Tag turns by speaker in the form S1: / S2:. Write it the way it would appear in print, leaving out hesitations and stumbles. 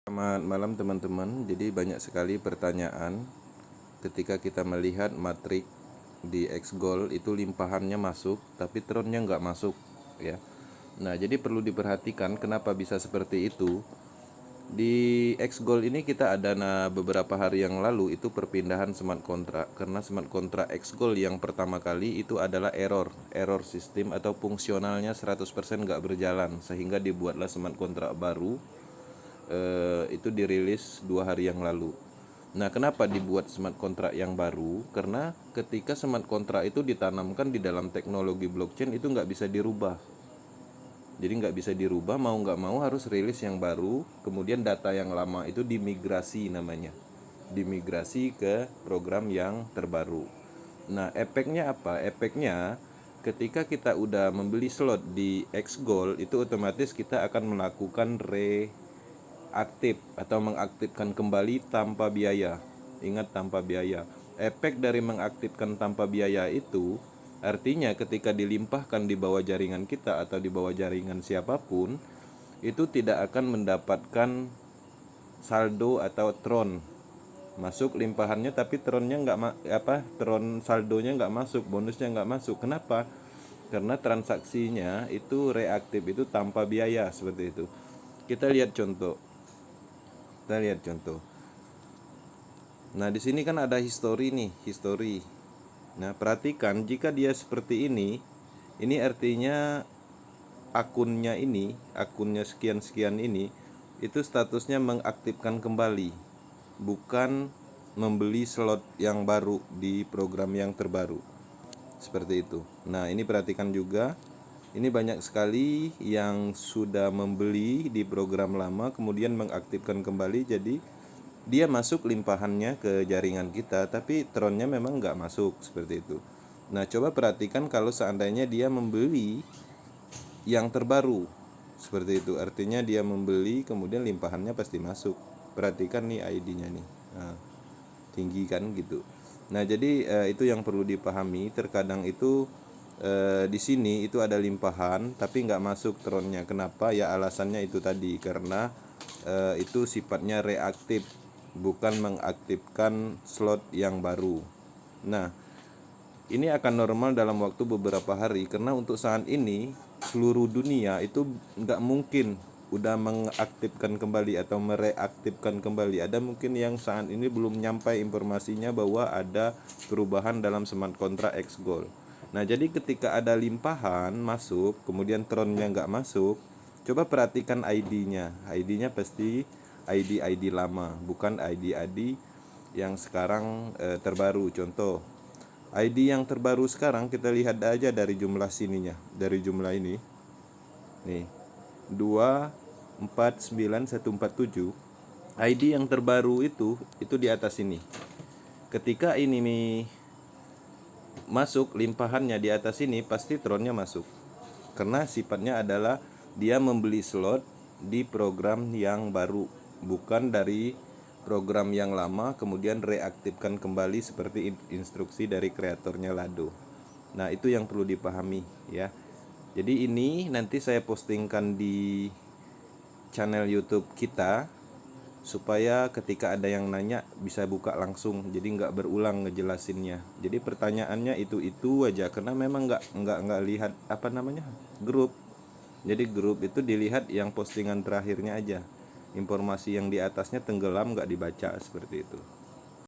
S1: Selamat malam teman-teman. Jadi banyak sekali pertanyaan ketika kita melihat matrik di Xgol itu limpahannya masuk tapi tronnya nggak masuk ya. Nah jadi perlu diperhatikan kenapa bisa seperti itu. Di Xgol ini kita ada beberapa hari yang lalu itu perpindahan smart contract. Karena smart contract Xgol yang pertama kali itu adalah error sistem atau fungsionalnya 100% nggak berjalan, sehingga dibuatlah smart contract baru. Itu dirilis 2 hari yang lalu. Nah, kenapa dibuat smart contract yang baru? Karena ketika smart contract itu ditanamkan di dalam teknologi blockchain itu nggak bisa dirubah. Jadi nggak bisa dirubah, mau nggak mau harus rilis yang baru. Kemudian data yang lama itu dimigrasi namanya, dimigrasi ke program yang terbaru. Nah, efeknya apa? Efeknya ketika kita udah membeli slot di Xgold itu otomatis kita akan melakukan aktif atau mengaktifkan kembali tanpa biaya. Ingat, tanpa biaya. Efek dari mengaktifkan tanpa biaya itu artinya ketika dilimpahkan di bawah jaringan kita atau di bawah jaringan siapapun, itu tidak akan mendapatkan saldo atau tron masuk limpahannya, tapi tronnya tron saldonya nggak masuk, bonusnya nggak masuk. Kenapa? Karena transaksinya itu reaktif, itu tanpa biaya seperti itu. Kita lihat contoh. Nah, di sini kan ada history nih, history. Nah, perhatikan jika dia seperti ini artinya akunnya sekian-sekian ini itu statusnya mengaktifkan kembali, bukan membeli slot yang baru di program yang terbaru. Seperti itu. Nah, ini perhatikan juga. Ini banyak sekali yang sudah membeli di program lama kemudian mengaktifkan kembali, jadi dia masuk limpahannya ke jaringan kita, tapi tronnya memang nggak masuk seperti itu. Nah, coba perhatikan kalau seandainya dia membeli yang terbaru seperti itu, artinya dia membeli kemudian limpahannya pasti masuk. Perhatikan nih ID-nya nih, nah, tinggi kan gitu. Nah, jadi itu yang perlu dipahami. Terkadang itu di sini itu ada limpahan tapi nggak masuk tronnya. Kenapa? Ya alasannya itu tadi, karena itu sifatnya reaktif, bukan mengaktifkan slot yang baru. Nah, ini akan normal dalam waktu beberapa hari, karena untuk saat ini seluruh dunia itu nggak mungkin udah mengaktifkan kembali atau mereaktifkan kembali. Ada mungkin yang saat ini belum nyampai informasinya bahwa ada perubahan dalam smart contract Xgold. Nah, jadi ketika ada limpahan masuk kemudian tronnya nggak masuk, coba perhatikan ID-nya. ID-nya pasti ID lama, bukan ID yang sekarang terbaru. Contoh, ID yang terbaru sekarang kita lihat aja dari jumlah sininya, dari jumlah ini. Nih, 249147. ID yang terbaru itu di atas ini. Ketika ini masuk limpahannya di atas ini, pasti tronnya masuk. Karena sifatnya adalah dia membeli slot di program yang baru, bukan dari program yang lama kemudian reaktifkan kembali seperti instruksi dari kreatornya Lado. Nah, itu yang perlu dipahami ya. Jadi ini nanti saya postingkan di channel YouTube kita supaya ketika ada yang nanya bisa buka langsung, jadi nggak berulang ngejelasinnya. Jadi pertanyaannya itu aja, karena memang nggak lihat grup. Jadi grup itu dilihat yang postingan terakhirnya aja, informasi yang di atasnya tenggelam, nggak dibaca seperti itu.